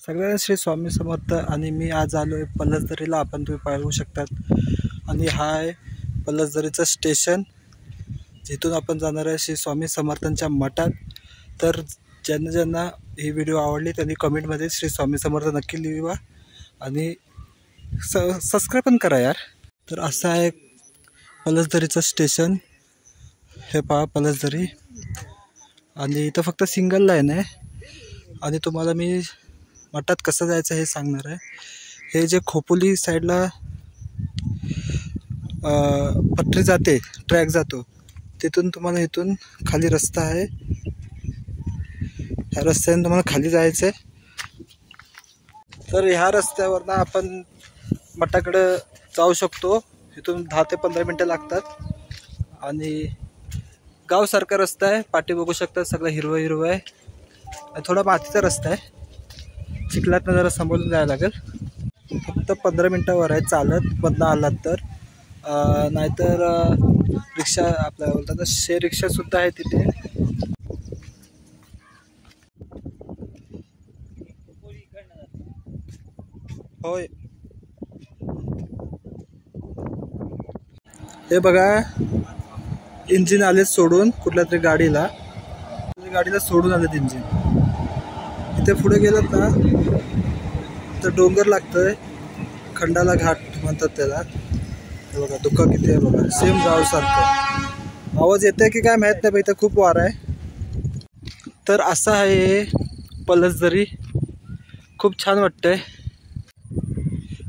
सगळ्यांना श्री स्वामी समर्थ. आणि मी आज आलो आहे पलसदरीला. आपण तुम्ही पाहू शकतात. आणि हा आहे पलसदरीचं स्टेशन, जिथून आपण जाणार आहे श्री स्वामी समर्थांच्या मठात. तर ज्यांना ही व्हिडिओ आवडली त्यांनी कमेंटमध्ये श्री स्वामी समर्थ नक्की लिहा आणि सबस्क्राईब पण करा यार. तर असं आहे पलसदरीचं स्टेशन. हे पहा पलसदरी. आणि इथं फक्त सिंगल लाईन आहे. आणि तुम्हाला मी मठात कसं जायचं हे सांगणार आहे. हे जे खोपोली साईडला पटरी जाते, ट्रॅक जातो, तिथून तुम्हाला इथून खाली रस्ता आहे. ह्या रस्त्याने तुम्हाला खाली जायचं आहे. तर ह्या रस्त्यावरनं आपण मठाकडं जाऊ शकतो. इथून 10 ते 15 मिनटं लागतात. आणि गावसारखा रस्ता आहे. पाठी बघू शकता, सगळं हिरवं हिरवं आहे. थोडा मातीचा रस्ता आहे. चिखलातनं जरा सांभाळून जायला लागेल. फक्त 15 मिनटावर आहे चालत मधनं आलात तर. नाहीतर रिक्षा आपल्याला बोलतात शेअर रिक्षासुद्धा आहे तिथे. होय, हे बघा इंजिन आले सोडून कुठल्या तरी गाडीला सोडून आलेत इंजिन. इथे पुढे गेलं ना तर डोंगर लागतोय, खंडाला घाट म्हणतात त्याला. हे बघा धुकं किती आहे बघा, सेम गावसारखं. आवाज येते की काय माहीत नाही, इथं खूप वारा आहे. तर असं आहे पलसदरी. खूप छान वाटतंय,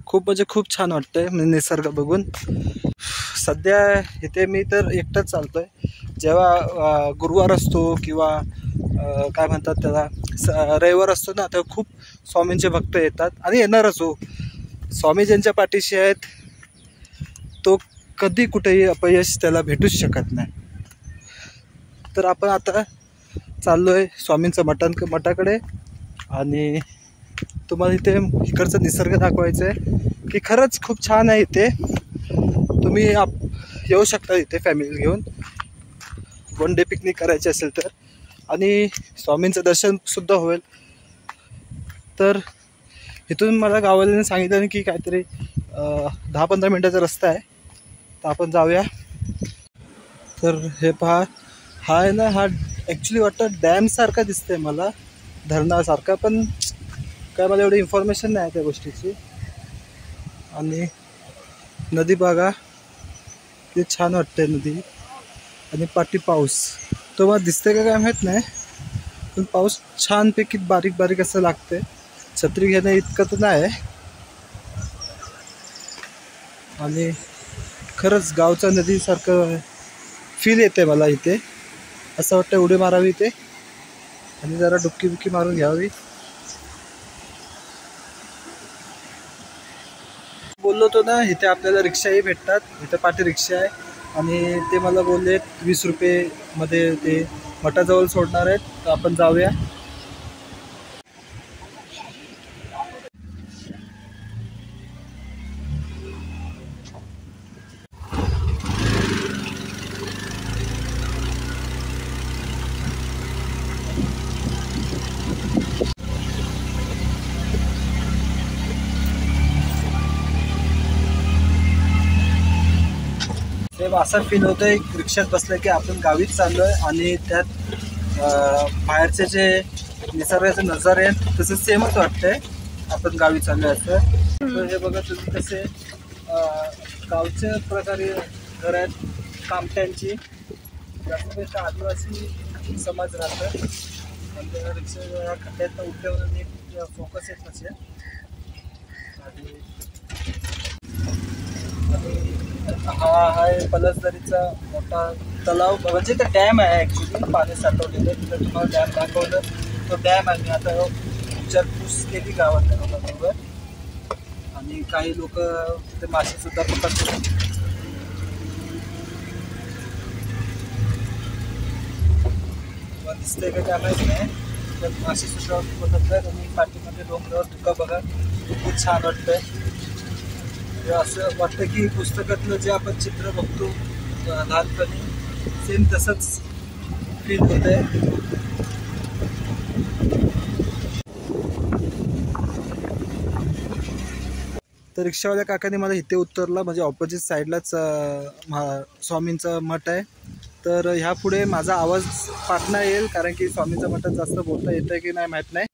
खूप म्हणजे खूप छान वाटतंय निसर्ग बघून. सध्या इथे मी तर एकटाच चालतोय. जेव्हा गुरुवार असतो किंवा काय म्हणतात त्याला रविवार असतो ना, तेव्हा खूप स्वामींचे भक्त येतात आणि येणारच हो. स्वामी ज्यांच्या पाठीशी आहेत तो कधी कुठेही अपयश त्याला भेटूच शकत नाही. तर आपण आता चाललोय स्वामींच्या मठाकडे. आणि तुम्हाला इथे इकडचा निसर्ग दाखवायचा आहे की खरंच खूप छान आहे इथे. तुम्ही येऊ शकता इथे फॅमिली घेऊन, वन डे पिकनिक करायची असेल तर. आणि स्वामींचं दर्शनसुद्धा होईल. तर इथून मला गावाला सांगितलं की काहीतरी 10-15 मिनटाचा रस्ता आहे. तर आपण जाऊया. तर हे पहा, हा आहे ना, हा ॲक्च्युली वाटतं डॅमसारखा दिसतंय मला, धरणासारखा. पण काय मला एवढी इन्फॉर्मेशन नाही त्या गोष्टीची. आणि नदी बघा ते छान वाटतंय नदी. आणि पाठी पाऊस तो मला दिसतंय का काय माहीत नाही, पण पाऊस छानपैकी बारीक बारीक असं लागतंय. छत्री घेणं इतकं तर नाही. आणि खरंच गावच्या नदीसारखं फील येते मला इथे. असं वाटतं उडी मारावी इथे आणि जरा डुबकी बुक्की मारून घ्यावी. बोललो तो ना, इथे आपल्याला रिक्षाही भेटतात. इथे पाठी रिक्षा आहे. आणि ते मला बोलले 20 रुपये मध्ये ते मठाजवळ सोडणार आहेत. तर आपण जाऊया. ते असं फील होतंय रिक्षात बसलं की आपण गावीच चाललोय. आणि त्यात बाहेरचे जे निसर्गाचे नजारे आहेत तसं सेमच वाटतंय आपण गावी चाललोय असं. तर हे बघा तुम्ही कसे गावच्या प्रकारे घर आहेत, कामट्यांची. जास्त आदिवासी समाज राहतात. आणि रिक्षा खड्ड्यात उठल्यावर फोकस येत नसेल. हा आहे पलसदरीचा मोठा तलाव, म्हणजे ते डॅम आहे ॲक्च्युली, पाणी साठवलेलं. तिथं तुम्हाला डॅम दाखवलं. तो डॅम आहे. मी आता विचारपूस केली गावातल्या लोकांबरोबर. आणि काही लोक तिथे मासेसुद्धा पकडतात. दिसतंय का काय माहीत नाही, तर मासेसुद्धा पकडतात. आणि पाठीमध्ये डोंगरावर धुका बघा, खूप छान वाटतंय. असं वाटतं की पुस्तकातलं जे आपण चित्र बघतो लहानपणी सेम तसंच फील होत आहे. तर रिक्षावाल्या काकाने मला इथे उतरला, म्हणजे ऑपोजिट साईडलाच स्वामींचं मठ आहे. तर ह्या पुढे माझा आवाज पाठना येईल, कारण की स्वामींच्या मठात जास्त बोलता येतं की नाही माहीत नाही.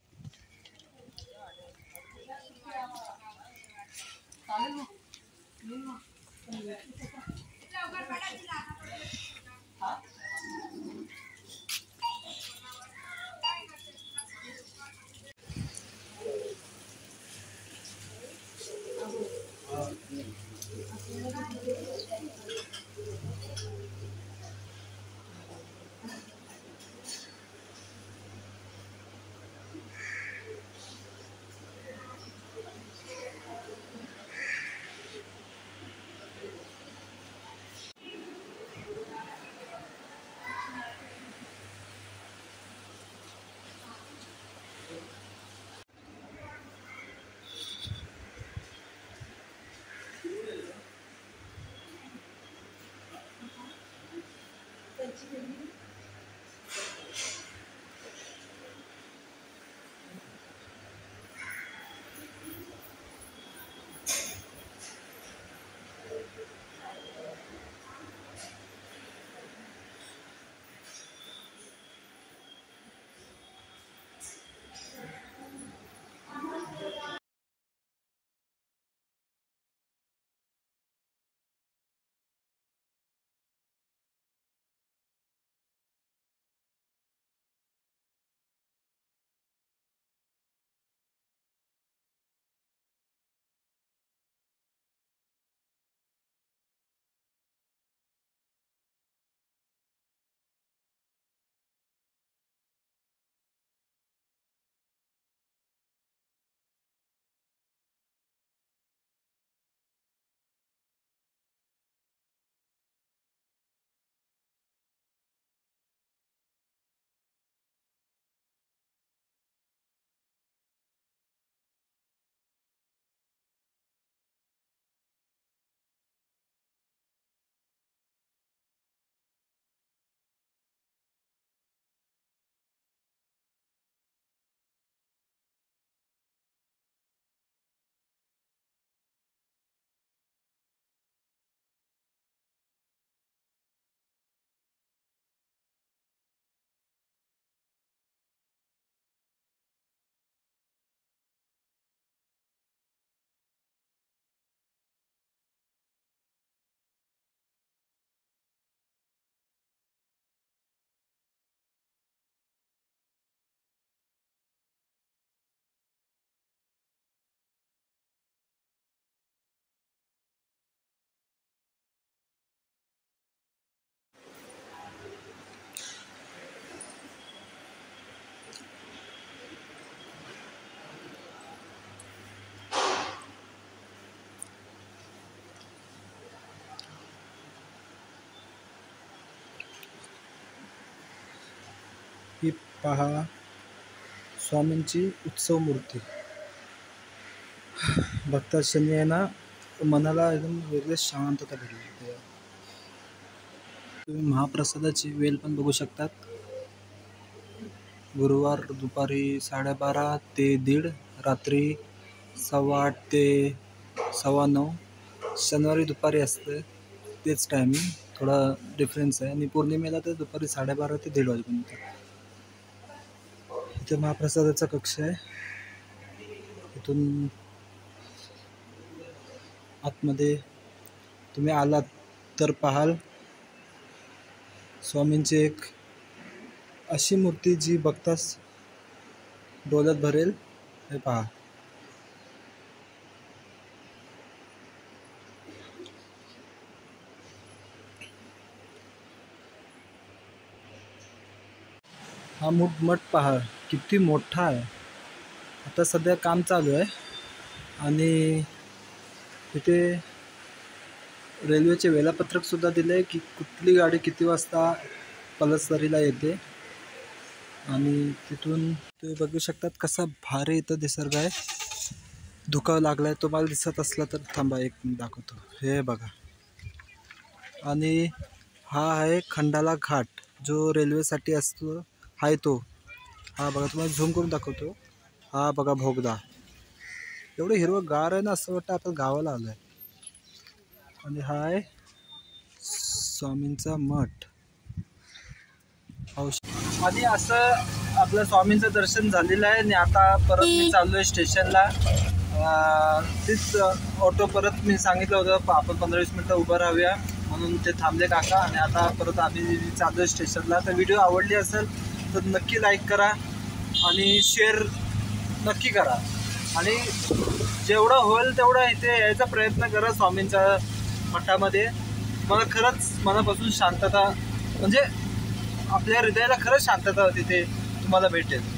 ही पहा स्वामींची उत्सव मूर्ती. भक्तांनी आहे ना, मनाला एकदम वेगळी शांतता भेटली. तुम्ही महाप्रसादाची वेळ पण बघू शकतात. गुरुवार दुपारी 12:30 ते 1:30, रात्री 8:15 ते 9:15. शनिवारी दुपारी असतं तेच टायमिंग, थोडा डिफरन्स आहे. आणि पौर्णिमेला तर दुपारी 12:30 ते 1:30 वाजेपर्यंत. इथे महाप्रसादाचा कक्ष आहे. इथून आतमध्ये तुम्ही आलात तर पाहाल स्वामींची एक अशी मूर्ती जी बघताच डोळ्यात भरेल. हे पहा. हा मठ पहा किती मोठा आहे. आता सध्या काम चालू आहे आणि इथे रेल्वेचे वेळापत्रक सुद्धा दिले आहे की कुठली गाडी किती वाजता पलसदरीला येते. आणि तिथून तुम्ही बघू शकतात कसा भारी इथं निसर्ग आहे. धुका लागलाय, तुम्हाला दिसत असला तर थांबा एक मिनिट दाखवतो. हे बघा. आणि हा आहे खंडाला घाट, जो रेल्वेसाठी असतो आहे तो. हा बघा, तुम्हाला झूम करून दाखवतो. हा बघा भोगदा. एवढं हिरवं गार आहे ना, असं वाटतं आपण गावाला आलोय. आणि हाय स्वामींचा मठ. आणि असं आपलं स्वामींचं दर्शन झालेलं आहे आणि आता परत मी चाललोय स्टेशनला. तीच ऑटो परत मी सांगितलं होतं आपण 15-20 मिनटं उभं राहूया म्हणून ते थांबले काका. आणि आता परत आम्ही चाललोय स्टेशनला. तर व्हिडिओ आवडली असेल तर नक्की लाईक करा आणि शेअर नक्की करा. आणि जेवढं होईल तेवढं इथे यायचा प्रयत्न करा स्वामींच्या मठामध्ये. मला खरंच मनापासून शांतता, म्हणजे आपल्या हृदयाला खरंच शांतता तिथे तुम्हाला भेटेल.